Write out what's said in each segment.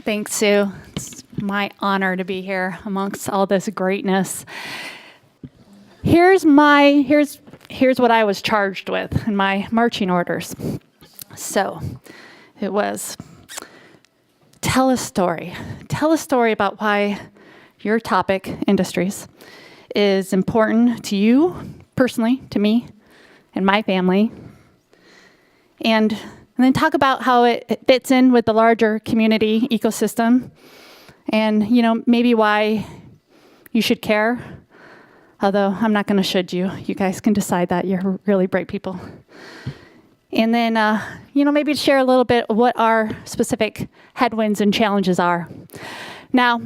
Thanks, Sue. It's my honor to be here amongst all this greatness. Here's what I was charged with in my marching orders. So it was, tell a story. Tell a story about why your topic, industries, is important to you personally, to me, and my family. And then talk about how it fits in with the larger community ecosystem and, maybe why you should care. Although I'm not going to should you. You guys can decide that. You're really bright people. And then, maybe share a little bit of what our specific headwinds and challenges are. Now,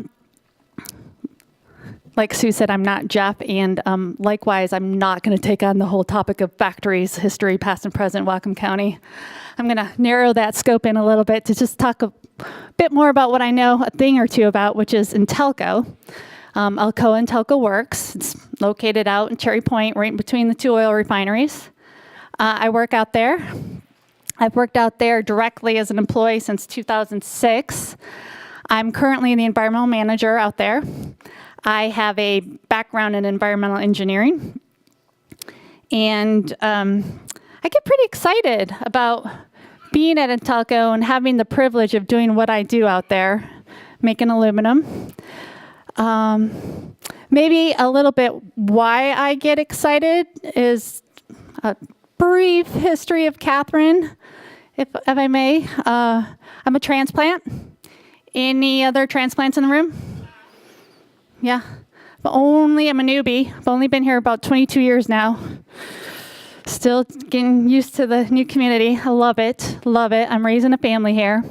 like Sue said, I'm not Jeff, and likewise, I'm not going to take on the whole topic of factories, history, past and present, Whatcom County. I'm going to narrow that scope in a little bit to just talk a bit more about what I know a thing or two about, which is Intelco. Alcoa and Intelco Works. It's located out in Cherry Point, right in between the two oil refineries. I work out there. I've worked out there directly as an employee since 2006. I'm currently the environmental manager out there. I have a background in environmental engineering. And I get pretty excited about being at Intelco and having the privilege of doing what I do out there, making aluminum. Maybe a little bit why I get excited is a brief history of Kathryn, if I may. I'm a transplant. Any other transplants in the room? Yeah. I'm a newbie. I've only been here about 22 years now. Still getting used to the new community. I love it. I'm raising a family here.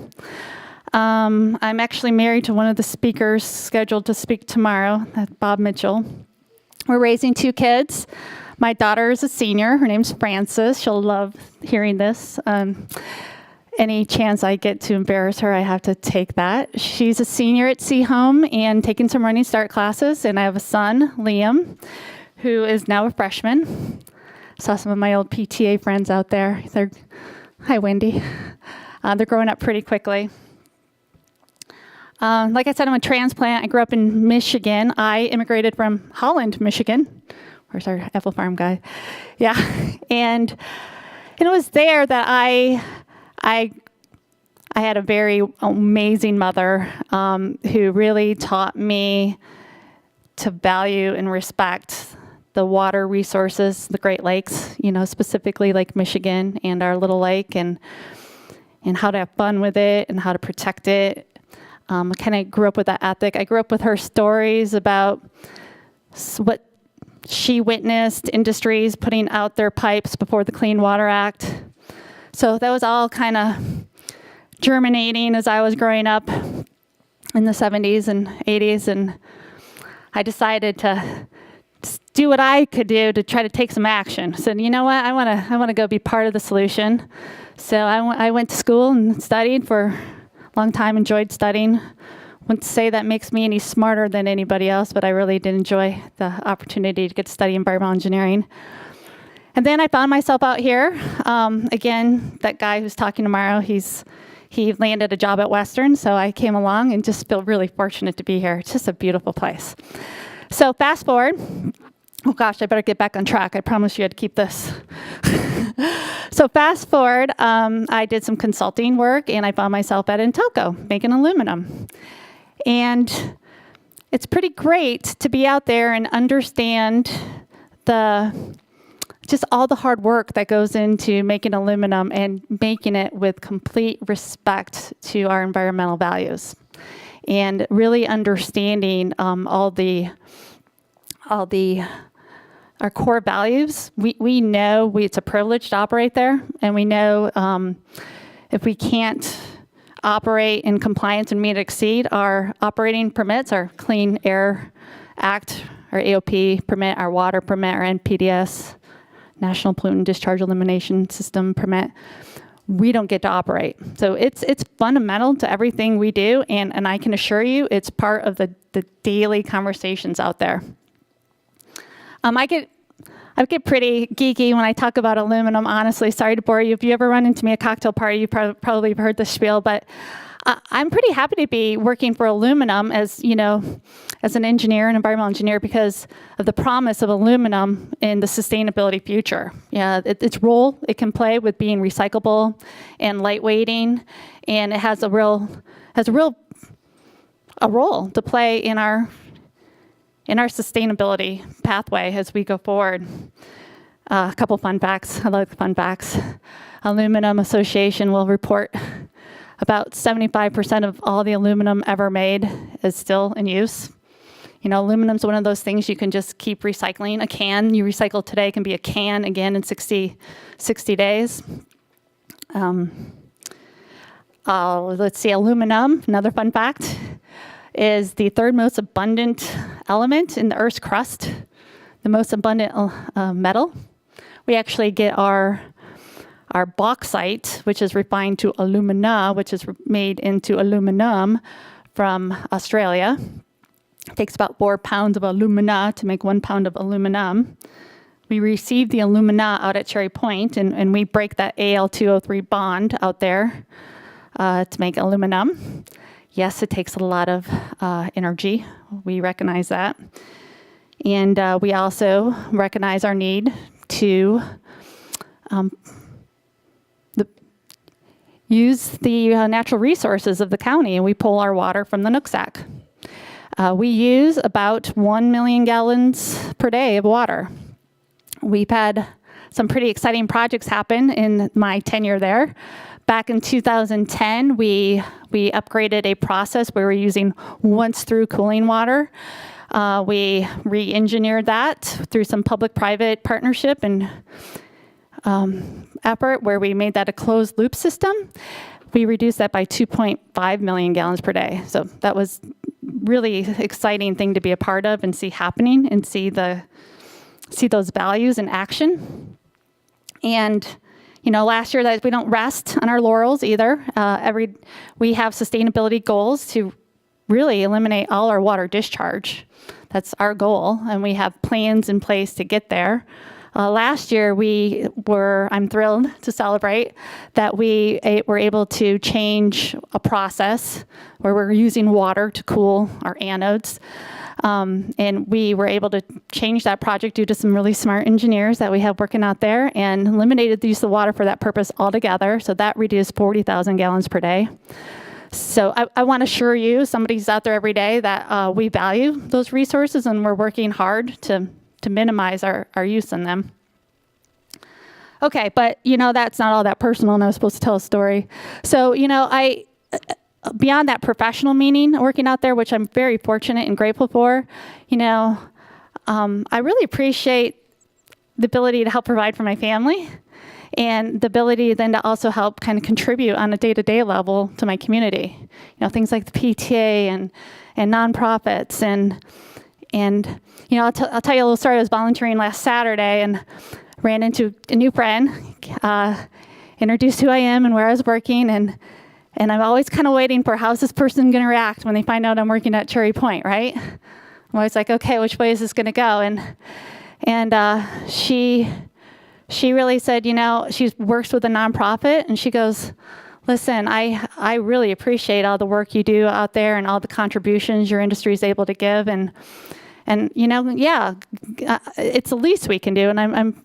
I'm actually married to one of the speakers scheduled to speak tomorrow, that's Bob Mitchell. We're raising 2 kids. My daughter is a senior. Her name's Frances. She'll love hearing this. Any chance I get to embarrass her, I have to take that. She's a senior at Home and taking some running start classes. And I have a son, Liam, who is now a freshman. Saw some of my old PTA friends out there. Hi, Wendy. They're growing up pretty quickly. Like I said, I'm a transplant. I grew up in Michigan. I immigrated from Holland, Michigan. Where's our apple farm guy? Yeah. And it was there that I had a very amazing mother who really taught me to value and respect the water resources, the Great Lakes, specifically Lake Michigan and our little lake, and how to have fun with it and how to protect it. I kind of grew up with that ethic. I grew up with her stories about what she witnessed industries putting out their pipes before the Clean Water Act. So that was all kind of germinating as I was growing up in the 70s and 80s, and I decided to do what I could do to try to take some action. I said, you know what, I want to go be part of the solution. So I went to school and studied for a long time, enjoyed studying. Wouldn't say that makes me any smarter than anybody else, but I really did enjoy the opportunity to get to study environmental engineering. And then I found myself out here. Again, that guy who's talking tomorrow, he landed a job at Western, so I came along and just feel really fortunate to be here. It's just a beautiful place. So fast forward. Oh gosh, I better get back on track. I promised you I'd keep this. So fast forward, I did some consulting work, and I found myself at Intelco making aluminum. And it's pretty great to be out there and understand just all the hard work that goes into making aluminum and making it with complete respect to our environmental values, and really understanding our core values. We know it's a privilege to operate there, and we know if we can't operate in compliance and meet or exceed our operating permits, our Clean Air Act, our AOP permit, our water permit, our NPDS, National Pollutant Discharge Elimination System permit, we don't get to operate. So it's fundamental to everything we do, and I can assure you it's part of the daily conversations out there. I get pretty geeky when I talk about aluminum, honestly. Sorry to bore you. If you ever run into me at a cocktail party, you probably have heard this spiel, but I'm pretty happy to be working for aluminum as an engineer, an environmental engineer, because of the promise of aluminum in the sustainability future. Yeah, its role it can play with being recyclable and lightweighting, and it has a real role to play in our sustainability pathway as we go forward. A couple fun facts. I like the fun facts. Aluminum Association will report about 75% of all the aluminum ever made is still in use. Aluminum's one of those things you can just keep recycling. A can you recycle today can be a can again in 60 days. Let's see, aluminum, another fun fact, is the third most abundant element in the Earth's crust, the most abundant metal. We actually get our bauxite, which is refined to alumina, which is made into aluminum from Australia. It takes about 4 pounds of alumina to make 1 pound of aluminum. We receive the alumina out at Cherry Point, and we break that Al2O3 bond out there to make aluminum. Yes, it takes a lot of energy. We recognize that. And we also recognize our need to use the natural resources of the county, and we pull our water from the Nooksack. We use about 1 million gallons per day of water. We've had some pretty exciting projects happen in my tenure there. Back in 2010, we upgraded a process where we're using once-through cooling water. We re-engineered that through some public-private partnership and effort where we made that a closed-loop system. We reduced that by 2.5 million gallons per day. So that was really exciting thing to be a part of and see happening and see those values in action. And last year that we don't rest on our laurels either. We have sustainability goals to really eliminate all our water discharge. That's our goal, and we have plans in place to get there. Last year, I'm thrilled to celebrate that we were able to change a process where we're using water to cool our anodes. And we were able to change that project due to some really smart engineers that we have working out there and eliminated the use of water for that purpose altogether. So that reduced 40,000 gallons per day. So I want to assure you, somebody's out there every day, that we value those resources and we're working hard to minimize our use in them. Okay, but that's not all that personal, and I was supposed to tell a story. So, beyond that professional meaning, working out there, which I'm very fortunate and grateful for, I really appreciate the ability to help provide for my family and the ability then to also help kind of contribute on a day-to-day level to my community. Things like the PTA and nonprofits and I'll tell you a little story. I was volunteering last Saturday and ran into a new friend, introduced who I am and where I was working, and I'm always kind of waiting for how's this person going to react when they find out I'm working at Cherry Point, right? I'm always like, okay, which way is this going to go? And she really said, she works with a nonprofit, and she goes, listen, I really appreciate all the work you do out there and all the contributions your industry is able to give, and it's the least we can do, and I'm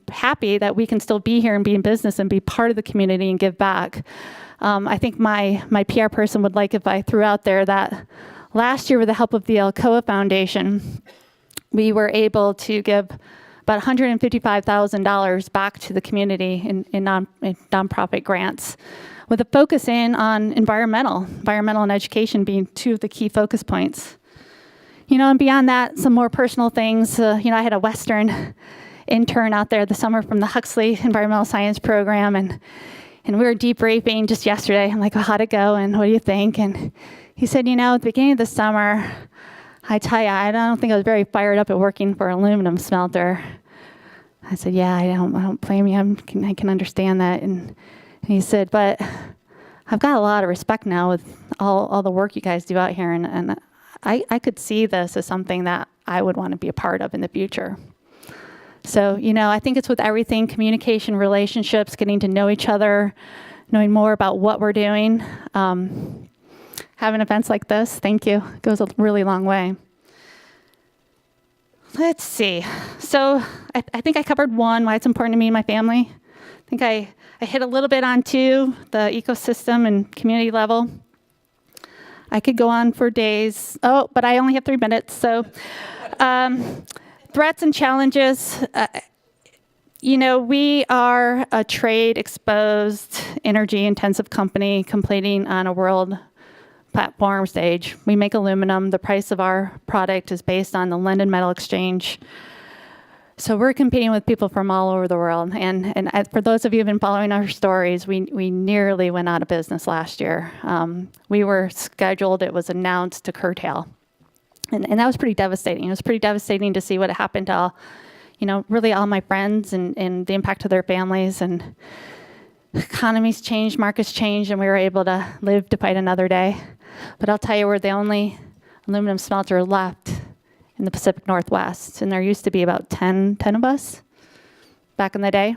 happy that we can still be here and be in business and be part of the community and give back. I think my PR person would like if I threw out there that last year, with the help of the Alcoa Foundation, we were able to give about $155,000 back to the community in nonprofit grants, with a focus on environmental and education being two of the key focus points. And beyond that, some more personal things. I had a Western intern out there this summer from the Huxley Environmental Science Program, and we were debriefing just yesterday. I'm like, well, how'd it go, and what do you think? And he said, at the beginning of the summer, I tell you, I don't think I was very fired up at working for an aluminum smelter. I said, yeah, I don't blame you. I can understand that. And he said, but I've got a lot of respect now with all the work you guys do out here, and I could see this as something that I would want to be a part of in the future. So, I think it's with everything, communication, relationships, getting to know each other, knowing more about what we're doing. Having events like this, thank you, goes a really long way. Let's see. So I think I covered one, why it's important to me and my family. I think I hit a little bit on two, the ecosystem and community level. I could go on for days. Oh, but I only have 3 minutes. So threats and challenges. We are a trade-exposed, energy-intensive company competing on a world platform stage. We make aluminum. The price of our product is based on the London Metal Exchange. So we're competing with people from all over the world. And for those of you who have been following our stories, we nearly went out of business last year. We were scheduled, it was announced to curtail. And that was pretty devastating. It was pretty devastating to see what happened to really all my friends and the impact to their families. And economies changed, markets changed, and we were able to live to fight another day. But I'll tell you, we're the only aluminum smelter left in the Pacific Northwest. And there used to be about 10 of us back in the day.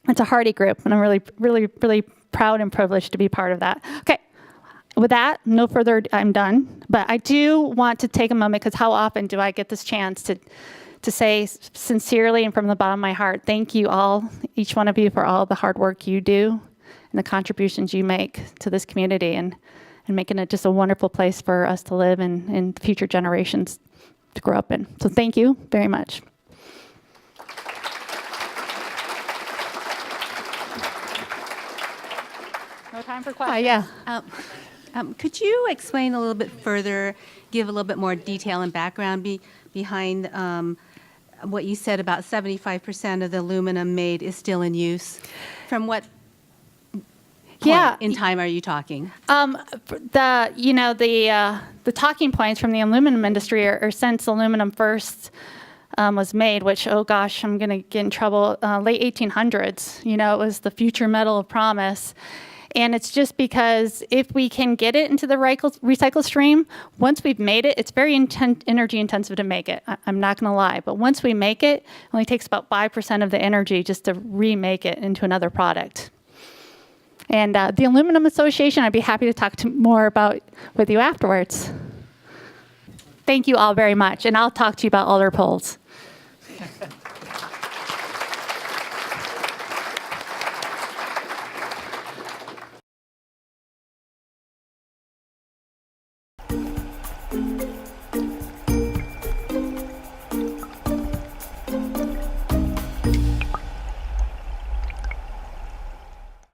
It's a hardy group, and I'm really, really, really proud and privileged to be part of that. Okay, with that, no further, I'm done. But I do want to take a moment, because how often do I get this chance to say sincerely and from the bottom of my heart, thank you all, each one of you, for all the hard work you do and the contributions you make to this community and making it just a wonderful place for us to live and future generations to grow up in. So thank you very much. No time for questions. Yeah. Could you explain a little bit further, give a little bit more detail and background behind what you said about 75% of the aluminum made is still in use? From what point in time are you talking? The talking points from the aluminum industry are since aluminum first was made, which, oh gosh, I'm going to get in trouble, late 1800s. It was the future metal of promise. And it's just because if we can get it into the recycle stream, once we've made it, it's very energy intensive to make it. I'm not going to lie. But once we make it, it only takes about 5% of the energy just to remake it into another product. And the Aluminum Association, I'd be happy to talk more about with you afterwards. Thank you all very much. And I'll talk to you about other polls.